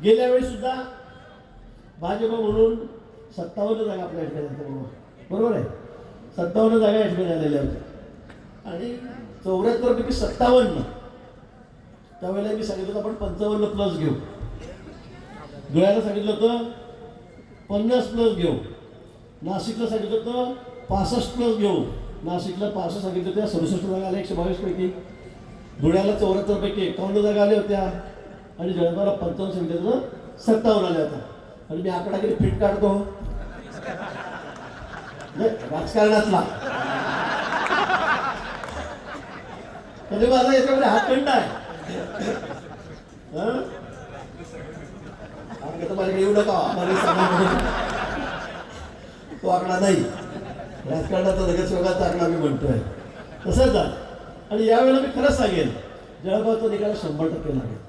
गेल्या वेळी सुद्धा भाजप म्हणून 57 जागा आपल्या ठिकाणी बरोबर आहे, 57 जागा या ठिकाणी आलेल्या होत्या आणि 74 पैकी 57 त्यावेळेला मी सांगितलं होतं आपण 55 प्लस घेऊ, धुळ्याला सांगितलं होतं 50 प्लस घेऊ, नाशिकला सांगितलं होतं 65 प्लस घेऊ, नाशिकला 65 सांगितलं होत्या, 67 जागा आल्या 122 पैकी, धुळ्याला 74 पैकी 51 जागा आल्या होत्या आणि जळगावला 55 सांगितलं होतं 57 आल्या होत्या. आणि मी आकडा किती फिट काढतो राजकारणातला, म्हणजे माझा याच्यामध्ये हातखंड आहे. येऊ नका तो आकडा नाही, राजकारणाचा नगरसेवकाचा आकडा मी म्हणतोय तसंच आहे. आणि यावेळेला मी खरंच सांगेन जळगावचा निकाल 100% लागेल.